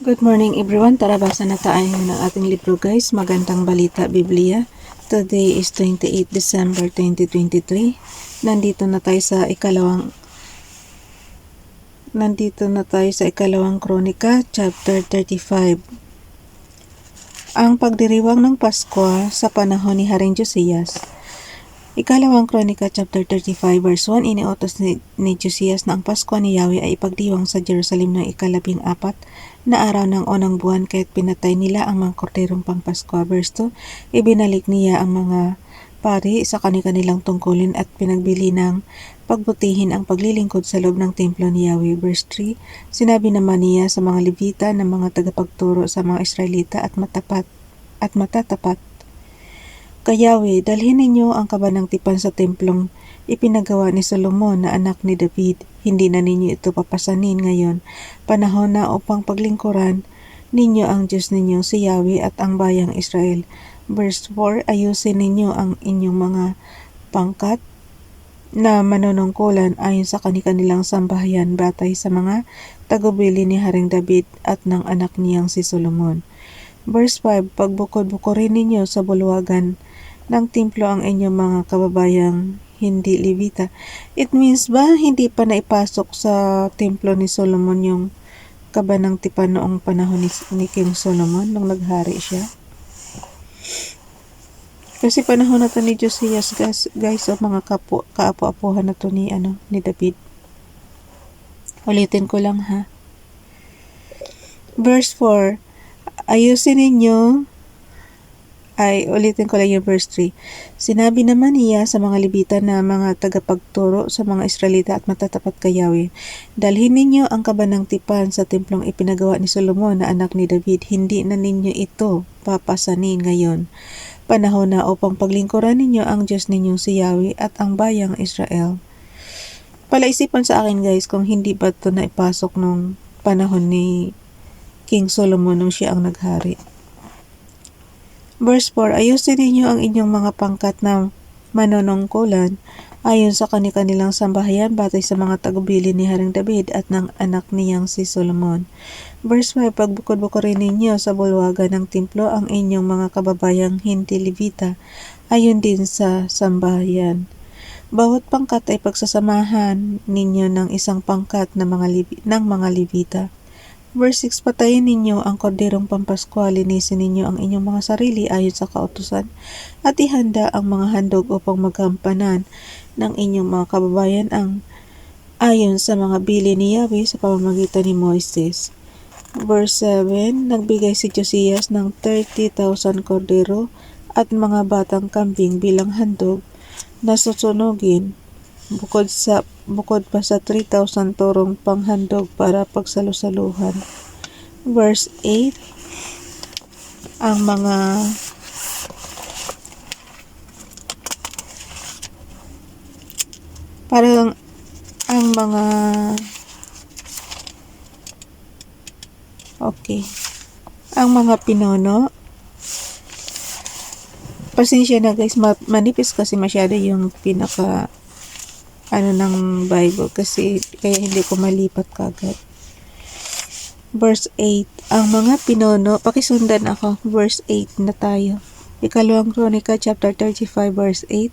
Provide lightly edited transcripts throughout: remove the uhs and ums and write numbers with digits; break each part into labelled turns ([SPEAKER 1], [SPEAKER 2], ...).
[SPEAKER 1] Good morning everyone. Tara basa na tayo ng ating libro guys. Magandang balita Biblia. Today is 28 December 2023. Nandito na tayo sa ikalawang Kronika, chapter 35. Ang pagdiriwang ng Pasko sa panahon ni Haring Josias. Ikalawang Kronika chapter 35 verse 1, iniutos ni Josias na ang Pasko ni Yahweh ay ipagdiwang sa Jerusalem ng ika-14 na araw ng unang buwan, kaya't pinatay nila ang mga korderong pang Pasko. Verse 2, ibinalik niya ang mga pari sa kanilang tungkulin at pinagbili ng pagbutihin ang paglilingkod sa loob ng templo ni Yahweh. Verse 3, sinabi naman niya sa mga Levita na mga tagapagturo sa mga Israelita at matatapat kay Yahweh, dalhin ninyo ang kabanang tipan sa templong ipinagawa ni Solomon na anak ni David. Hindi na ninyo ito papasanin ngayon. Panahon na upang paglingkuran ninyo ang Diyos ninyo si Yahweh at ang bayang Israel. Verse 4, ayusin ninyo ang inyong mga pangkat na manunungkulan ayon sa kanilang sambahayan batay sa mga tagubili ni Haring David at ng anak niyang si Solomon. Verse 5, pagbukod-bukurin ninyo sa bulwagan ng templo ang inyong mga kababayang hindi Levita. It means ba hindi pa naipasok sa templo ni Solomon yung kabanang tipan noong panahon ni King Solomon nung naghari siya? Kasi panahon na to ni Josias guys, o mga kaapo-apuhan na to ni David. Ulitin ko lang ha. Verse 4, ayusin ninyo. Ulitin ko lang yung verse 3. Sinabi naman niya sa mga Levita na mga tagapagturo sa mga Israelita at matatapat kay Yahweh, dalhin ninyo ang kabanang tipan sa templong ipinagawa ni Solomon na anak ni David. Hindi na ninyo ito papasanin ngayon. Panahon na upang paglingkuran ninyo ang Diyos ninyong si Yahweh at ang bayang Israel. Palaisipan sa akin guys kung hindi ba ito na ipasok nung panahon ni King Solomon nung siya ang naghari. Verse 4, ayusin ninyo ang inyong mga pangkat na manunungkulan ayon sa kanilang sambahayan batay sa mga tagubili ni Haring David at ng anak niyang si Solomon. Verse 5, pagbukod-bukurin ninyo sa bulwagan ng templo ang inyong mga kababayang hindi Levita ayon din sa sambahayan. Bawat pangkat ay pagsasamahan ninyo ng isang pangkat ng mga Levita. Verse 6, patayin ninyo ang korderong pampasko, linisin ninyo ang inyong mga sarili ayon sa kautusan at ihanda ang mga handog upang magampanan ng inyong mga kababayan ang ayon sa mga bili ni Yahweh sa pamamagitan ni Moises. Verse 7, nagbigay si Josias ng 30,000 kordero at mga batang kambing bilang handog na susunugin, bukod pa sa 3,000 turong panghandog para pagsalusaluhan. Verse 8, ang mga pinono, pasensya na guys, manipis kasi masyado yung pinaka ng Bible kasi kaya hindi ko malipat kagad. Verse 8, ang mga pinono, pakisundan ako, verse 8 na tayo. Ikalawang Kronika chapter 35 verse 8,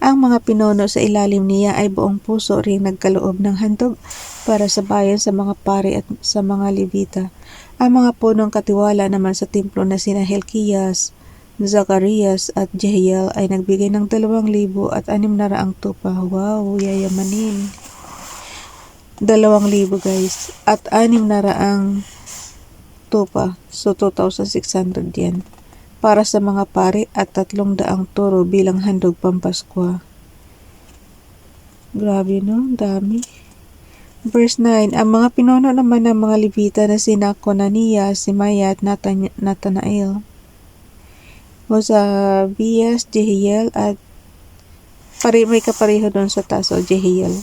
[SPEAKER 1] ang mga pinono sa ilalim niya ay buong puso ring nagkaloob ng handog para sa bayan sa mga pari at sa mga Levita. Ang mga punong katiwala naman sa templo na sina Hilkias, Zacarias at Jehiel ay nagbigay ng 2,600 tupa. Wow, yayamanin. 2,000 guys. At 600 tupa. So 2,600 yan. Para sa mga pari at 300 toro bilang handog pampaskwa. Grabe no, dami. Verse 9, ang mga pinono naman ng mga Levita na sina Konania, Simaya at Nathanael, Hosabias, Jehiel at may kapareho doon sa taso, Jehiel.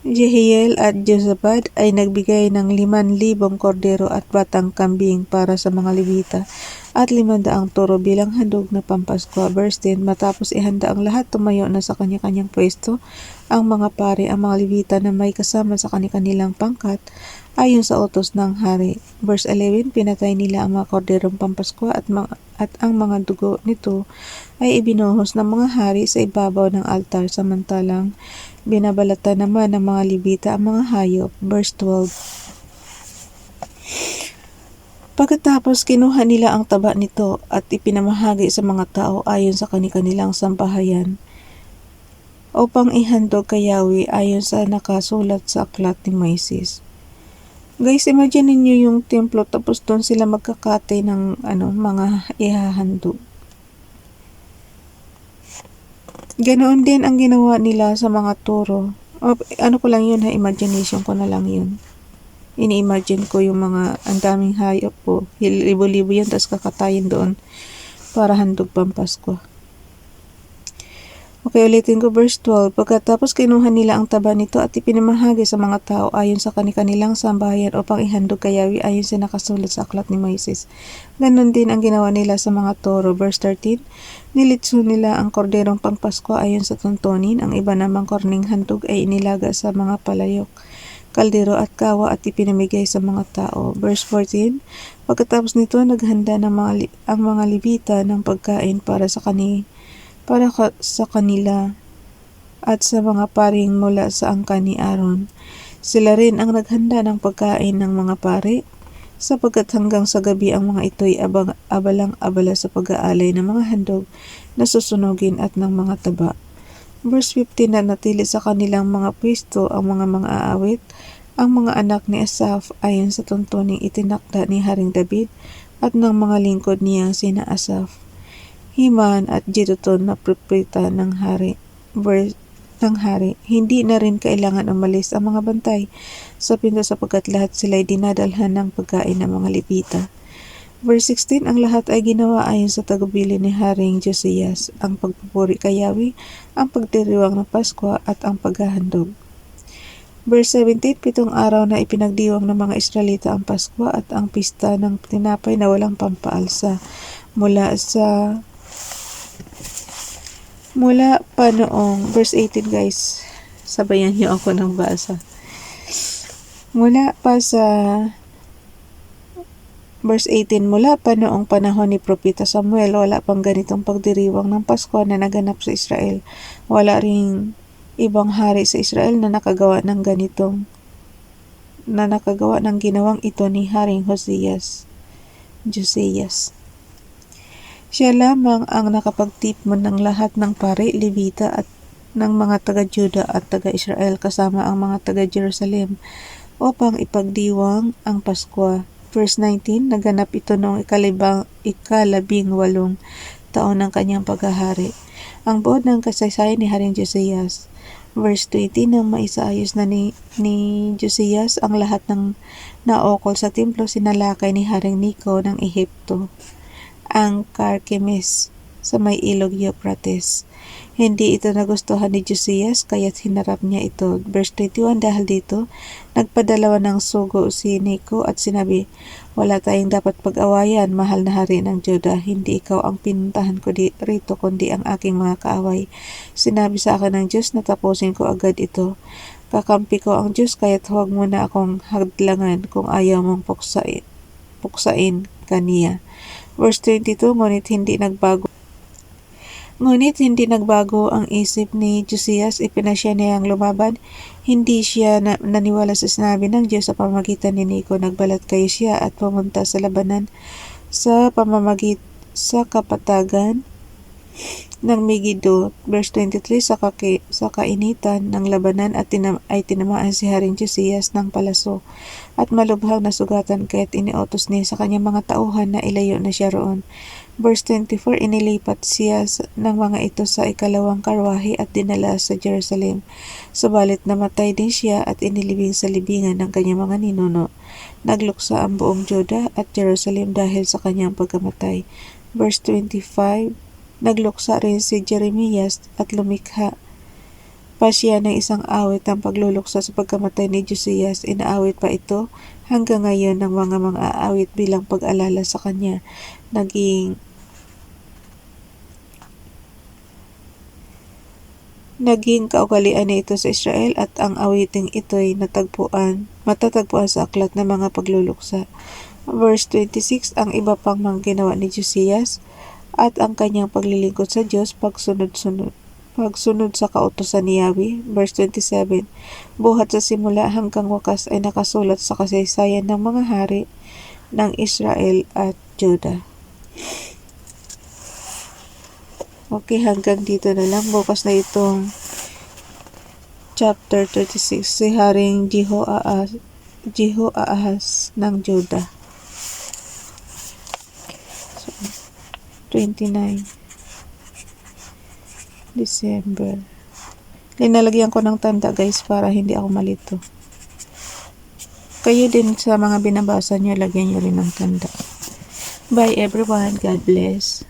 [SPEAKER 1] Jehiel at Josabad ay nagbigay ng 5,000 kordero at batang kambing para sa mga Levita at 500 toro bilang handog na pampasko. Verse 10, matapos ihanda ang lahat, tumayo na sa kanya-kanyang pwesto ang mga pari, ang mga Levita na may kasama sa kanilang pangkat ayon sa utos ng hari. Verse 11, pinatay nila ang mga korderong pampasko at ang mga dugo nito ay ibinuhos ng mga hari sa ibabaw ng altar, samantalang binabalatan naman ng mga Levita ang mga hayop. Verse 12. Pagkatapos kinuha nila ang taba nito at ipinamahagi sa mga tao ayon sa kanilang sampahayan upang ihandog kay Yahweh ayon sa nakasulat sa aklat ni Moises. Guys, imagine niyo yung templo tapos doon sila magkakate ng mga ihahandog. Ganoon din ang ginawa nila sa mga toro. Ko lang yun, imagination ko na lang yun. Ini-imagine ko yung mga ang daming hayop po. Libo-libo yan, tapos kakatayin doon para handog pampasko. Okay, ulitin ko verse 12. Pagkatapos kinuha nila ang taba nito at ipinamahagi sa mga tao ayon sa kanilang sambahayan upang ihandog kay Yahweh ayon sa nakasulat sa aklat ni Moises. Ganon din ang ginawa nila sa mga toro. Verse 13. Nilitso nila ang korderong pangpasko ayon sa tuntunin. Ang iba namang korning handog ay inilaga sa mga palayok, kaldero at kawa at ipinamigay sa mga tao. Verse 14. Pagkatapos nito, naghanda ang mga Levita ng pagkain para sa kanila at sa mga paring mula sa angkan ni Aaron. Sila rin ang naghanda ng pagkain ng mga pari, sapagkat hanggang sa gabi ang mga ito'y abalang-abala sa pag-aalay ng mga handog na susunugin at ng mga taba. Verse 15, na natili sa kanilang mga pwesto ang mga aawit, ang mga anak ni Asaph ayon sa tuntuning itinakda ni Haring David at ng mga lingkod niyang sina Asaph, Himan at Jeduthun na propeta ng hari. Hindi na rin kailangan umalis ang mga bantay sa pinto sapagkat lahat sila'y dinadalhan ng pagkain ng mga Levita. Verse 16, ang lahat ay ginawa ayon sa tagubilin ni Haring Josias, ang pagpupuri kay Yahweh, ang pagdiriwang ng Pasko at ang paghahandog. Verse 17, 7 araw na ipinagdiwang ng mga Israelita ang Pasko at ang pista ng tinapay na walang pampaalsa mula pa noong, verse 18 guys, sabayan niyo ako ng basa. Mula pa sa verse 18, mula pa noong panahon ni Propeta Samuel, wala pang ganitong pagdiriwang ng Pasko na naganap sa Israel. Wala ring ibang hari sa Israel na nakagawa ng ginawang ito ni Haring Josias. Siya lamang ang nakapagtipon ng lahat ng pari, Levita at ng mga taga-Juda at taga-Israel kasama ang mga taga-Jerusalem upang ipagdiwang ang Pasko. Verse 19, naganap ito noong 18 taon ng kanyang paghahari. Ang buod ng kasaysayan ni Haring Josias. Verse 20, nang maisaayos na ni Josias ang lahat ng naokol sa templo, sinalakay ni Haring Nico ng Ehipto ang Carchemish sa may ilog Euphrates. Hindi ito nagustuhan ni Josias kaya't hinarap niya ito. Verse 21, dahil dito, nagpadalawa ng sugo si Nico at sinabi, wala tayong dapat pag-awayan, mahal na hari ng Juda. Hindi ikaw ang pinuntahan ko rito kundi ang aking mga kaaway. Sinabi sa akin ng Diyos na tapusin ko agad ito. Kakampi ko ang Diyos kaya't huwag mo na akong hadlangan kung ayaw mong puksain kaniya. Verse 22, ngunit hindi nagbago ang isip ni Josias, ipinasya niyang lumaban. Hindi siya naniwala sa sinabi ng Diyos sa pamamagitan ni Nico. Nagbalat kayo siya at pumunta sa labanan sa kapatagan ng Megiddo. Verse 23, sa kainitan ng labanan ay tinamaan si Haring Josias ng palaso at malubhang nasugatan kaya't iniutos niya sa kanyang mga tauhan na ilayo na siya roon. Verse 24, inilipat siya ng mga ito sa ikalawang karwahe at dinala sa Jerusalem. Subalit namatay din siya at inilibing sa libingan ng kanyang mga ninuno. Nagluksa ang buong Juda at Jerusalem dahil sa kanyang pagkamatay. Verse 25, nagluksa rin si Jeremias at lumikha pasya ng isang awit ang pagluluksa sa pagkamatay ni Josias. Inaawit pa ito hanggang ngayon ng mga aawit bilang pag-alala sa kanya. Naging kaugalian na ito sa Israel at ang awiting ito'y matatagpuan sa aklat ng mga pagluluksa. Verse 26, ang iba pang mga ginawa ni Josias at ang kanyang paglilingkod sa Diyos pagsunod sa kautusan ni Yahweh. Verse 27, buhat sa simula hanggang wakas ay nakasulat sa kasaysayan ng mga hari ng Israel at Judah. Okay, hanggang dito na lang. Bukas na itong chapter 36, si Haring Jehoahaz ng Judah. So, 29 December. Linalagyan ko ng tanda guys para hindi ako malito. Kayo din sa mga binabasa nyo, lagyan nyo rin ng tanda. Bye everyone. God bless.